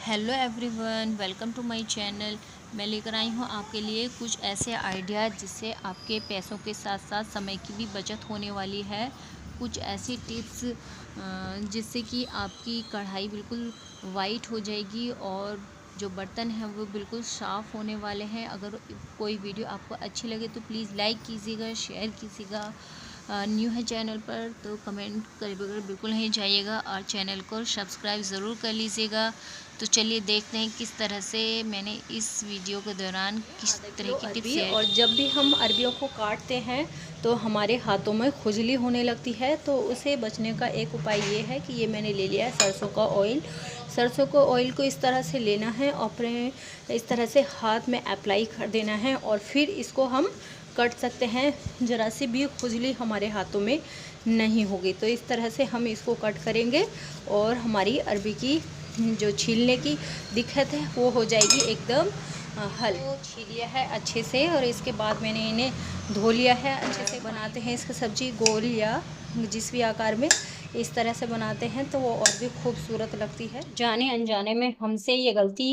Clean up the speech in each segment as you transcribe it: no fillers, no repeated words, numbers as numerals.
Hello everyone, welcome to my channel. मैं लेकर आई हूँ आपके लिए कुछ ऐसे आइडिया जिससे आपके पैसों के साथ साथ समय की भी बचत होने वाली है। कुछ ऐसी टिप्स जिससे कि आपकी कढ़ाई बिल्कुल वाइट हो जाएगी और जो बर्तन हैं वो बिल्कुल साफ़ होने वाले हैं। अगर कोई वीडियो आपको अच्छी लगे तो प्लीज़ लाइक कीजिएगा, शेयर कीजिएगा। न्यू है चैनल पर तो कमेंट करे बगैर बिल्कुल नहीं जाइएगा और चैनल को सब्सक्राइब ज़रूर कर लीजिएगा। तो चलिए देखते हैं किस तरह से मैंने इस वीडियो के दौरान किस तरह की टिप्स अरबी। शेयर। और जब भी हम अरबियों को काटते हैं तो हमारे हाथों में खुजली होने लगती है, तो उसे बचने का एक उपाय ये है कि ये मैंने ले लिया है सरसों का ऑयल। सरसों को ऑयल को इस तरह से लेना है और अपने इस तरह से हाथ में अप्लाई कर देना है और फिर इसको हम कट सकते हैं। ज़रा सी भी खुजली हमारे हाथों में नहीं होगी, तो इस तरह से हम इसको कट करेंगे और हमारी अरबी की जो छीलने की दिक्कत है वो हो जाएगी एकदम हल। तो छील लिया है अच्छे से और इसके बाद मैंने इन्हें धो लिया है अच्छे से। बनाते हैं इसका सब्जी गोल या जिस भी आकार में इस तरह से बनाते हैं तो वो और भी खूबसूरत लगती है। जाने अनजाने में हमसे ये गलती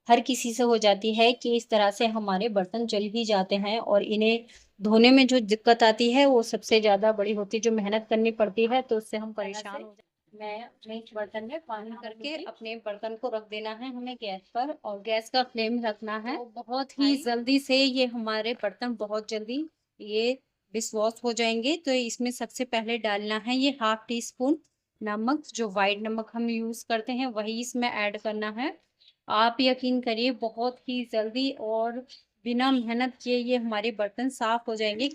हर किसी से हो जाती है कि इस तरह से हमारे बर्तन जल ही जाते हैं और इन्हें धोने में जो दिक्कत आती है वो सबसे ज़्यादा बड़ी होती है, जो मेहनत करनी पड़ती है तो उससे हम परेशान हो जाते हैं। मैं अपने बर्तन में पानी करके अपने बर्तन को रख देना है हमें गैस पर, और गैस का फ्लेम रखना है। तो बहुत ही जल्दी से ये हमारे बर्तन बहुत जल्दी ये डिश वॉश हो जाएंगे। तो इसमें सबसे पहले डालना है ये हाफ टी स्पून नमक, जो वाइट नमक हम यूज करते हैं वही इसमें ऐड करना है। आप यकीन करिए बहुत ही जल्दी और बिना मेहनत किए ये हमारे बर्तन साफ हो जाएंगे।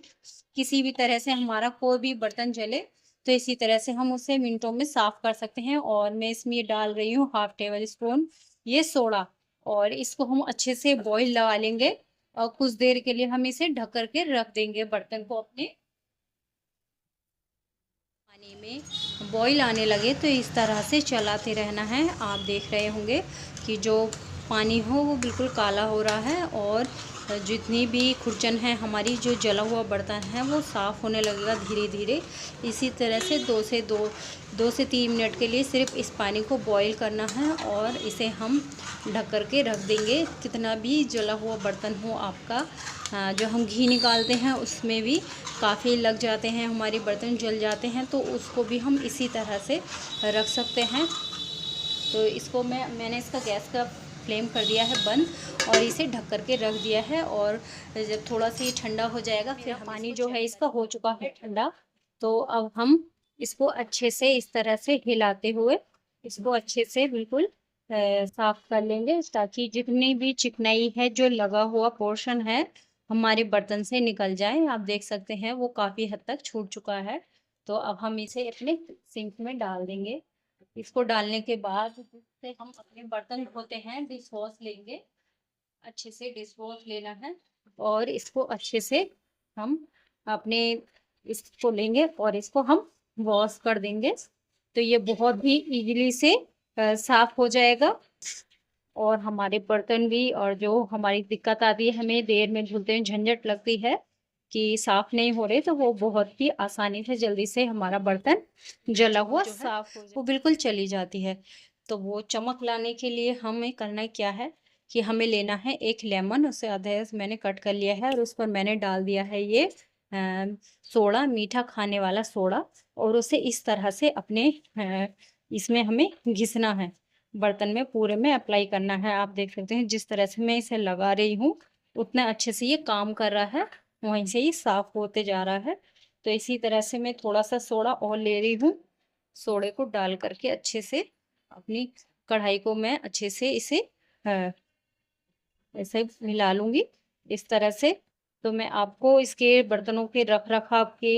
किसी भी तरह से हमारा कोई भी बर्तन जले तो इसी तरह से हम उसे मिनटों में साफ कर सकते हैं। और मैं इसमें ये डाल रही हूँ हाफ टेबल स्पून ये सोडा, और इसको हम अच्छे से बॉईल लगा लेंगे और कुछ देर के लिए हम इसे ढक करके रख देंगे बर्तन को। अपने पानी में बॉईल आने लगे तो इस तरह से चलाते रहना है। आप देख रहे होंगे कि जो पानी हो वो बिल्कुल काला हो रहा है और जितनी भी खुरचन है हमारी, जो जला हुआ बर्तन है वो साफ़ होने लगेगा धीरे धीरे। इसी तरह से दो से 3 मिनट के लिए सिर्फ इस पानी को बॉईल करना है और इसे हम ढक कर के रख देंगे। कितना भी जला हुआ बर्तन हो आपका, जो हम घी निकालते हैं उसमें भी काफ़ी लग जाते हैं, हमारे बर्तन जल जाते हैं, तो उसको भी हम इसी तरह से रख सकते हैं। तो इसको मैंने इसका गैस का फ्लेम कर दिया है बंद और इसे ढक करके रख दिया है। और जब थोड़ा सा ये ठंडा हो जाएगा फिर पानी जो है इसका हो चुका है ठंडा, तो अब हम इसको अच्छे से इस तरह से हिलाते हुए इसको अच्छे से बिल्कुल साफ कर लेंगे, ताकि जितनी भी चिकनाई है जो लगा हुआ पोर्शन है हमारे बर्तन से निकल जाए। आप देख सकते हैं वो काफ़ी हद तक छूट चुका है। तो अब हम इसे अपने सिंक में डाल देंगे। इसको डालने के बाद से हम अपने बर्तन धोते हैं, डिश वॉश लेंगे, अच्छे से डिश वॉश लेना है और इसको अच्छे से हम अपने इसको लेंगे और इसको हम वॉश कर देंगे। तो ये बहुत ही इजीली से साफ हो जाएगा और हमारे बर्तन भी, और जो हमारी दिक्कत आती है हमें देर में धुलते हैं झंझट लगती है कि साफ नहीं हो रहे, तो वो बहुत ही आसानी से जल्दी से हमारा बर्तन जला हुआ साफ हो जाए, वो बिल्कुल चली जाती है। तो वो चमक लाने के लिए हमें करना क्या है कि हमें लेना है एक लेमन, उसे आधे मैंने कट कर लिया है और उस पर मैंने डाल दिया है ये सोडा, मीठा खाने वाला सोडा, और उसे इस तरह से अपने इसमें हमें घिसना है, बर्तन में पूरे में अप्लाई करना है। आप देख सकते हैं जिस तरह से मैं इसे लगा रही हूँ उतना अच्छे से ये काम कर रहा है, वहीं से ही साफ होते जा रहा है। तो इसी तरह से मैं थोड़ा सा सोडा और ले रही हूँ, सोडे को डाल करके अच्छे से अपनी कढ़ाई को मैं अच्छे से इसे ऐसे मिला लूंगी इस तरह से। तो मैं आपको इसके बर्तनों के रख रखाव के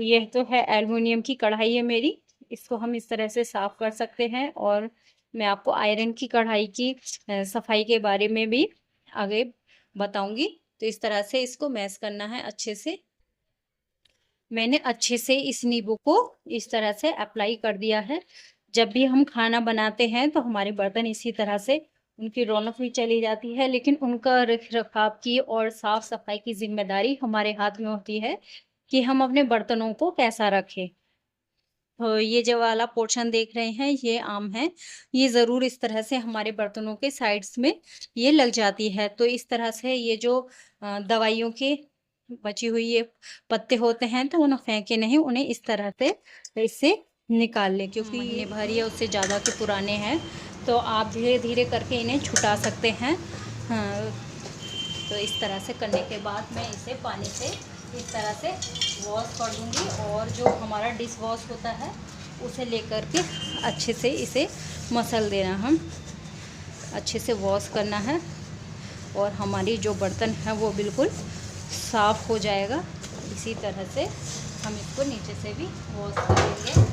यह तो है एल्युमिनियम की कढ़ाई है मेरी, इसको हम इस तरह से साफ कर सकते हैं। और मैं आपको आयरन की कढ़ाई की सफाई के बारे में भी आगे बताऊंगी। तो इस तरह से इसको मैश करना है अच्छे से। मैंने अच्छे से इस नींबू को इस तरह से अप्लाई कर दिया है। जब भी हम खाना बनाते हैं तो हमारे बर्तन इसी तरह से उनकी रौनक भी चली जाती है, लेकिन उनका रख रखाव की और साफ सफाई की जिम्मेदारी हमारे हाथ में होती है कि हम अपने बर्तनों को कैसा रखें। तो ये जो वाला पोर्शन देख रहे हैं ये आम है। ये ज़रूर इस तरह से हमारे बर्तनों के साइड्स में ये लग जाती है। तो इस तरह से ये जो दवाइयों के बची हुई ये पत्ते होते हैं तो उन्हें फेंके नहीं, उन्हें इस तरह से इससे निकाल लें, क्योंकि महीने भर या उससे ज़्यादा के पुराने हैं। तो आप धीरे-धीरे करके इन्हें छुटा सकते हैं। हाँ, तो इस तरह से करने के बाद मैं इसे पानी से इस तरह से वॉश कर दूँगी, और जो हमारा डिश वॉश होता है उसे लेकर के अच्छे से इसे मसल देना, हम अच्छे से वॉश करना है, और हमारी जो बर्तन है वो बिल्कुल साफ़ हो जाएगा। इसी तरह से हम इसको नीचे से भी वॉश करेंगे।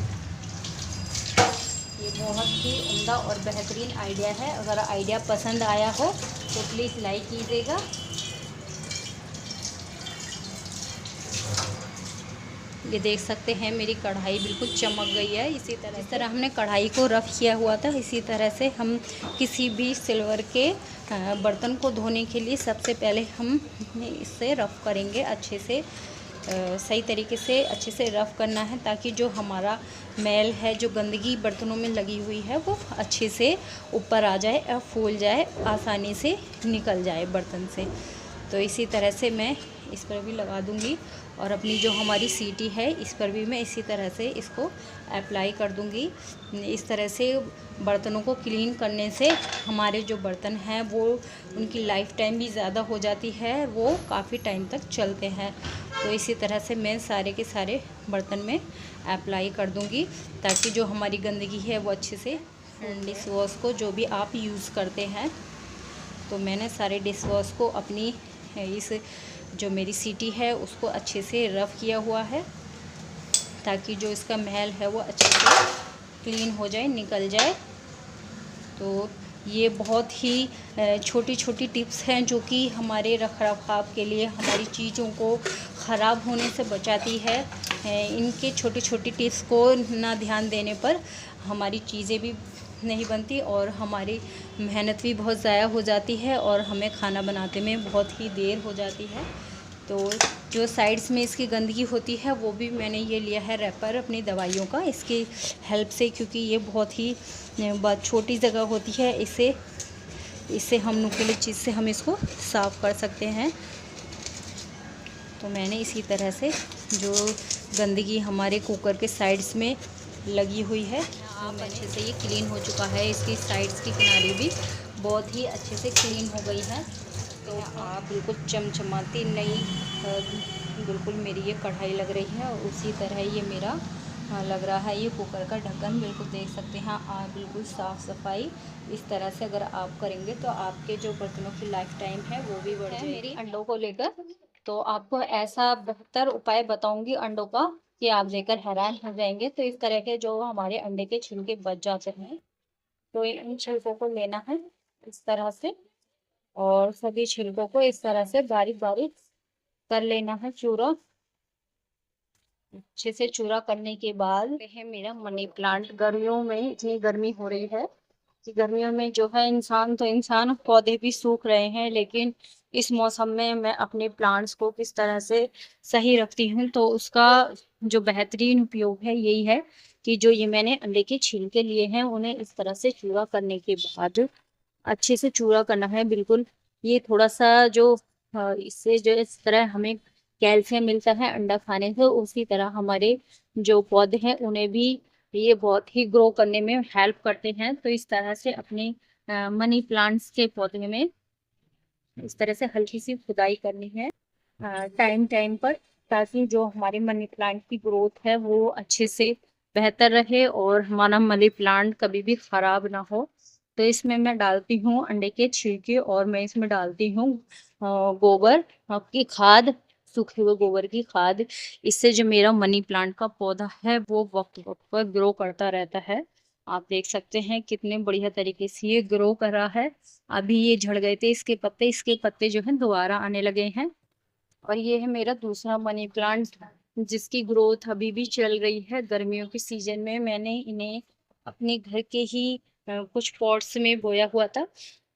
ये बहुत ही उम्दा और बेहतरीन आइडिया है। अगर आइडिया पसंद आया हो तो प्लीज़ लाइक कीजिएगा। ये देख सकते हैं मेरी कढ़ाई बिल्कुल चमक गई है। इसी तरह हमने कढ़ाई को रफ़ किया हुआ था, इसी तरह से हम किसी भी सिल्वर के बर्तन को धोने के लिए सबसे पहले हम इससे रफ़ करेंगे अच्छे से। सही तरीके से अच्छे से रफ़ करना है, ताकि जो हमारा मैल है, जो गंदगी बर्तनों में लगी हुई है वो अच्छे से ऊपर आ जाए और फूल जाए, आसानी से निकल जाए बर्तन से। तो इसी तरह से मैं इस पर भी लगा दूंगी, और अपनी जो हमारी सीटी है इस पर भी मैं इसी तरह से इसको अप्लाई कर दूंगी। इस तरह से बर्तनों को क्लीन करने से हमारे जो बर्तन हैं वो उनकी लाइफ टाइम भी ज़्यादा हो जाती है, वो काफ़ी टाइम तक चलते हैं। तो इसी तरह से मैं सारे के सारे बर्तन में अप्लाई कर दूंगी, ताकि जो हमारी गंदगी है वो अच्छे से डिश वॉश को जो भी आप यूज़ करते हैं। तो मैंने सारे डिश वॉश को अपनी इस जो मेरी सीटी है उसको अच्छे से रफ़ किया हुआ है, ताकि जो इसका महल है वो अच्छे से क्लीन हो जाए, निकल जाए। तो ये बहुत ही छोटी छोटी टिप्स हैं जो कि हमारे रखरखाव के लिए हमारी चीज़ों को ख़राब होने से बचाती है। इनके छोटी छोटी टिप्स को ना ध्यान देने पर हमारी चीज़ें भी नहीं बनती, और हमारी मेहनत भी बहुत ज़ाया हो जाती है, और हमें खाना बनाते में बहुत ही देर हो जाती है। तो जो साइड्स में इसकी गंदगी होती है वो भी मैंने ये लिया है रैपर अपनी दवाइयों का, इसकी हेल्प से, क्योंकि ये बहुत ही बहुत छोटी जगह होती है। इससे हम नुकीली चीज़ से हम इसको साफ़ कर सकते हैं। तो मैंने इसी तरह से जो गंदगी हमारे कुकर के साइड्स में लगी हुई है, आप अच्छे से ये क्लीन हो चुका है। इसकी साइड्स की किनारे भी बहुत ही अच्छे से क्लीन हो गई है। तो आप बिल्कुल चमचमाती नई बिल्कुल मेरी ये कढ़ाई लग रही है, और उसी तरह ये मेरा लग रहा है ये कुकर का ढक्कन। बिल्कुल देख सकते हैं आप, बिल्कुल साफ़ सफाई इस तरह से अगर आप करेंगे तो आपके जो बर्तनों की लाइफ टाइम है वो भी बढ़ जाएगी। मेरी अंडों को लेकर तो आपको ऐसा बेहतर उपाय बताऊंगी अंडों का कि आप लेकर हैरान हो जाएंगे। तो इस तरह के जो हमारे अंडे के छिलके बच जाते हैं, तो इन छिलकों को लेना है इस तरह से, और सभी छिलकों को इस तरह से बारीक बारीक कर लेना है चूरा। अच्छे से चूरा करने के बाद है मेरा मनी प्लांट। गर्मियों में इतनी गर्मी हो रही है कि गर्मियों में जो है इंसान पौधे भी सूख रहे हैं, लेकिन इस मौसम में मैं अपने प्लांट्स को किस तरह से सही रखती हूँ, तो उसका जो बेहतरीन उपयोग है यही है कि जो ये मैंने अंडे के छिलके लिए हैं उन्हें इस तरह से चूरा करने के बाद अच्छे से चूरा करना है बिल्कुल। ये थोड़ा सा जो इससे जो इस तरह हमें कैल्शियम मिलता है अंडा खाने से, उसी तरह हमारे जो पौधे हैं उन्हें भी ये बहुत ही ग्रो करने में हेल्प करते हैं। तो इस तरह से अपने मनी प्लांट्स के पौधे में इस तरह से हल्की सी खुदाई करनी है टाइम टाइम पर, ताकि जो हमारे मनी प्लांट की ग्रोथ है वो अच्छे से बेहतर रहे और हमारा मनी प्लांट कभी भी खराब ना हो। तो इसमें मैं डालती हूँ अंडे के छिलके, और मैं इसमें डालती हूँ गोबर की खाद, सूखे हुए गोबर की खाद। इससे जो मेरा मनी प्लांट का पौधा है वो वक्त वक्त पर ग्रो करता रहता है। आप देख सकते हैं कितने बढ़िया तरीके से ये ग्रो कर रहा है। अभी ये झड़ गए थे इसके पत्ते जो हैं दोबारा आने लगे हैं। और ये है मेरा दूसरा मनी प्लांट जिसकी ग्रोथ अभी भी चल रही है। गर्मियों के सीजन में मैंने इन्हें अपने घर के ही कुछ पॉट्स में बोया हुआ था।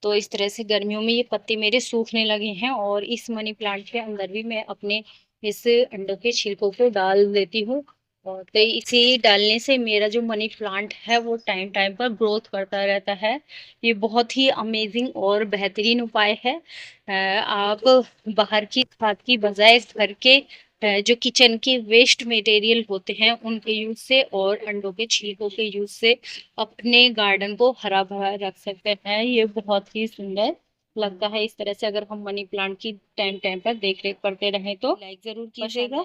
तो इस तरह से गर्मियों में ये पत्ते मेरे सूखने लगे हैं, और इस मनी प्लांट के अंदर भी मैं अपने इस अंडों के छिलकों को डाल देती हूँ, और तो इसे डालने से मेरा जो मनी प्लांट है वो टाइम टाइम पर ग्रोथ करता रहता है। ये बहुत ही अमेजिंग और बेहतरीन उपाय है। आप बाहर की खाद की बजाय घर के जो किचन के वेस्ट मटेरियल होते हैं उनके यूज से और अंडों के छिलकों के यूज से अपने गार्डन को हरा भरा रख सकते हैं। ये बहुत ही सुंदर लगता है। इस तरह से अगर हम मनी प्लांट की टाइम टाइम पर देख रेख करते रहें तो लाइक जरूर कीजिएगा।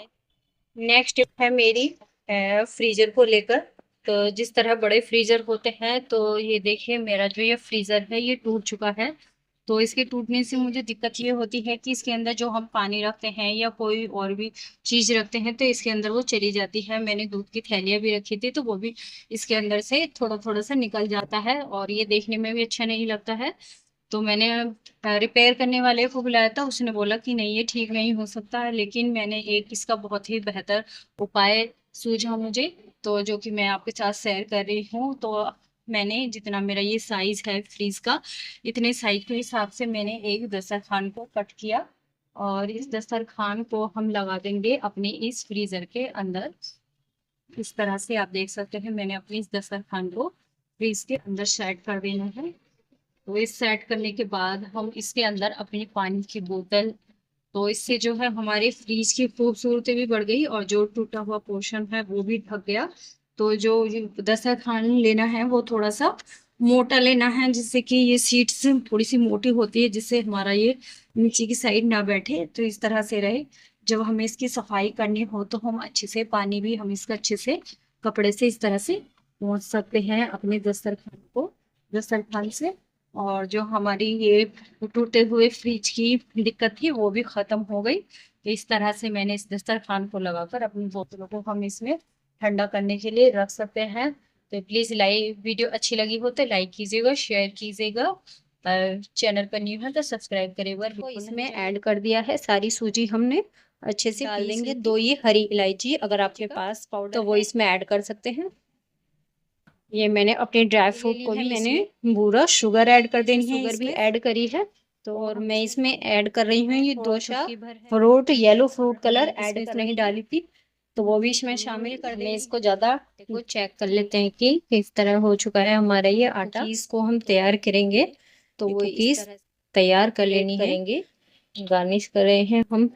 नेक्स्ट टिप है मेरी फ्रीजर को लेकर। तो जिस तरह बड़े फ्रीजर होते हैं, तो ये देखिए मेरा जो ये फ्रीजर है ये टूट चुका है। तो इसके टूटने से मुझे दिक्कत ये होती है कि इसके अंदर जो हम पानी रखते हैं या कोई और भी चीज रखते हैं तो इसके अंदर वो चली जाती है। मैंने दूध की थैलियां भी रखी थी तो वो भी इसके अंदर से थोड़ा थोड़ा सा निकल जाता है और ये देखने में भी अच्छा नहीं लगता है। तो मैंने रिपेयर करने वाले को बुलाया था, उसने बोला कि नहीं ये ठीक नहीं हो सकता है, लेकिन मैंने एक इसका बहुत ही बेहतर उपाय सूझा मुझे, तो जो कि मैं आपके साथ शेयर कर रही हूँ। तो मैंने जितना मेरा ये साइज है फ्रीज का, इतने साइज के हिसाब से मैंने एक दस्तरखान को कट किया और इस दस्तरखान को हम लगा देंगे अपने इस फ्रीजर के अंदर। इस तरह से आप देख सकते हैं मैंने अपने इस दस्तरखान को फ्रीज के अंदर सेट कर देना है। तो इस सेट करने के बाद हम इसके अंदर अपनी पानी की बोतल, तो इससे जो है हमारे फ्रीज की खूबसूरती भी बढ़ गई और जो टूटा हुआ पोर्शन है वो भी ढक गया। तो जो ये दस्तरखान लेना है वो थोड़ा सा मोटा लेना है, जिससे कि ये सीट्स थोड़ी सी मोटी होती है, जिससे हमारा ये नीचे की साइड ना बैठे, तो इस तरह से रहे। जब हमें इसकी सफाई करनी हो तो हम अच्छे से पानी भी हम इसका अच्छे से कपड़े से इस तरह से पोंछ सकते हैं अपने दस्तरखान से। और जो हमारी ये टूटे हुए फ्रिज की दिक्कत थी वो भी खत्म हो गई। तो इस तरह से मैंने इस दस्तरखान को लगाकर अपनी बोतलों को हम इसमें ठंडा करने के लिए रख सकते हैं। तो प्लीज लाइक वीडियो अच्छी लगी हो तो लाइक कीजिएगा, शेयर कीजिएगा, चैनल पर न्यू है तो सब्सक्राइब करिएगा। तो इसमें ऐड कर दिया है सारी सूजी हमने अच्छे से डाल देंगे। 2 ये हरी इलायची अगर आपके पास पाउडर तो वो इसमें ऐड कर सकते हैं। ये मैंने अपने ड्राई फ्रूट को भी मैंने पूरा शुगर ऐड कर देनी है, शुगर भी ऐड करी है। तो और मैं इसमें ऐड कर रही हूँ ये 2 fruit, yellow fruit colour add नहीं डाली थी तो वो भी इसमें शामिल कर दें। इसको ज्यादा को चेक कर लेते हैं कि किस तरह हो चुका है हमारा ये आटा। इसको हम तैयार करेंगे तो वो इस तैयार कर लेनी है। गार्निश कर रहे हैं हम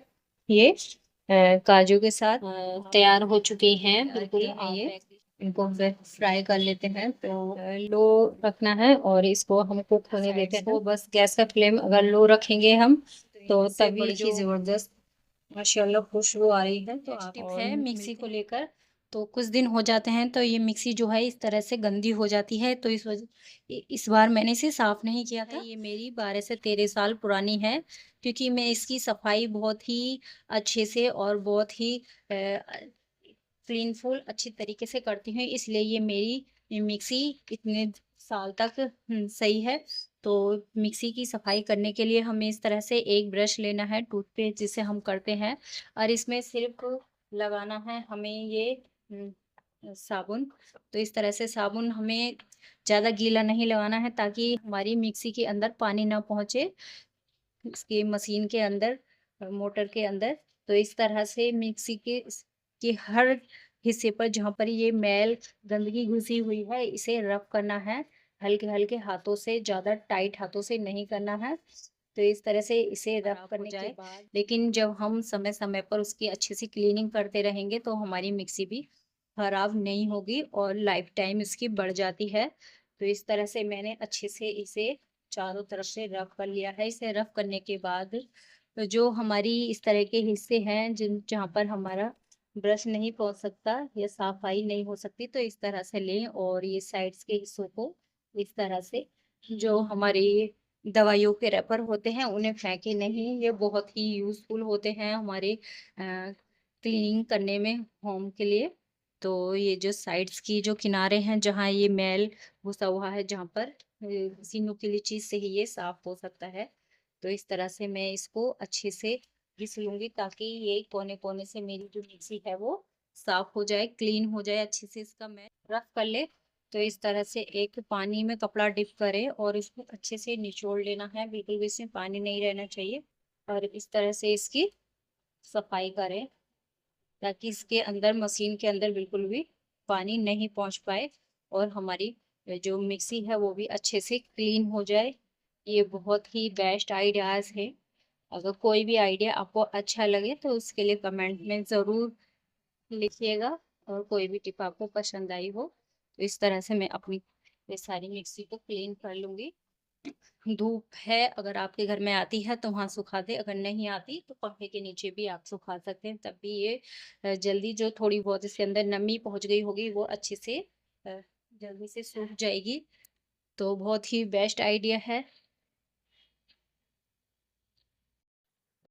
ये काजू के साथ। तैयार हो चुके हैं बिल्कुल। ये इनको फ्राई कर लेते हैं। तो लो रखना है और इसको हम कुक होने देते हैं। तो बस गैस का फ्लेम अगर लो रखेंगे हम तो तभी ही जबरदस्त माशाल्लाह खुशबू आ रही है। तो आप टिप है मिक्सी को लेकर। तो कुछ दिन हो जाते हैं तो ये मिक्सी जो है इस तरह से गंदी हो जाती है, तो इस बार मैंने इसे साफ नहीं किया था। ये मेरी 12 से 13 साल पुरानी है, क्योंकि मैं इसकी सफाई बहुत ही अच्छे से और बहुत ही क्लीनफुल अच्छी तरीके से करती हूँ, इसलिए ये मेरी मिक्सी इतने साल तक सही है। तो मिक्सी की सफाई करने के लिए हमें इस तरह से एक ब्रश लेना है, टूथपेस्ट जिसे हम करते हैं, और इसमें सिर्फ लगाना है हमें ये साबुन। तो इस तरह से साबुन हमें ज़्यादा गीला नहीं लगाना है ताकि हमारी मिक्सी के अंदर पानी ना पहुँचे, इसके मशीन के अंदर, मोटर के अंदर। तो इस तरह से मिक्सी के हर हिस्से पर जहाँ पर ये मैल गंदगी घुसी हुई है इसे रफ करना है हल्के हल्के हाथों से, ज़्यादा टाइट हाथों से नहीं करना है। तो इस तरह से इसे रफ करने के बाद, लेकिन जब हम समय समय पर उसकी अच्छे से क्लीनिंग करते रहेंगे तो हमारी मिक्सी भी खराब नहीं होगी और लाइफ टाइम इसकी बढ़ जाती है। तो इस तरह से मैंने अच्छे से इसे चारों तरफ से रफ कर लिया है। इसे रफ करने के बाद तो जो हमारी इस तरह के हिस्से हैं जिन जहाँ पर हमारा ब्रश नहीं पहुंच सकता या सफाई नहीं हो सकती, तो इस तरह से लें और ये साइड्स के हिस्सों को इस तरह से, जो हमारे दवाइयों के रैपर होते हैं उन्हें फेंके नहीं। ये बहुत ही यूजफुल होते हैं हमारे क्लीनिंग करने में, होम के लिए। तो ये जो साइड्स की जो किनारे हैं जहाँ ये मैल घुसा हुआ है, जहाँ पर किसी नुकीली चीज से ही ये साफ हो सकता है। तो इस तरह से मैं इसको अच्छे से घिस लूंगी ताकि ये कोने कोने से मेरी जो मिक्सी है वो साफ हो जाए, क्लीन हो जाए अच्छे से, इसका मैं रफ कर ले। तो इस तरह से एक पानी में कपड़ा डिप करें और इसको अच्छे से निचोड़ लेना है, बिल्कुल भी इसमें पानी नहीं रहना चाहिए, और इस तरह से इसकी सफाई करें। ताकि इसके अंदर, मशीन के अंदर बिल्कुल भी पानी नहीं पहुंच पाए और हमारी जो मिक्सी है वो भी अच्छे से क्लीन हो जाए। ये बहुत ही बेस्ट आइडियाज़ है। अगर कोई भी आइडिया आपको अच्छा लगे तो उसके लिए कमेंट में ज़रूर लिखिएगा, और कोई भी टिप आपको पसंद आई हो तो इस तरह से मैं अपनी ये सारी मिक्सी को क्लीन कर लूँगी। धूप है अगर आपके घर में आती है तो वहाँ सुखा दें, अगर नहीं आती तो पंखे के नीचे भी आप सुखा सकते हैं, तब भी ये जल्दी जो थोड़ी बहुत इसके अंदर नमी पहुँच गई होगी वो अच्छे से जल्दी से सूख जाएगी। तो बहुत ही बेस्ट आइडिया है।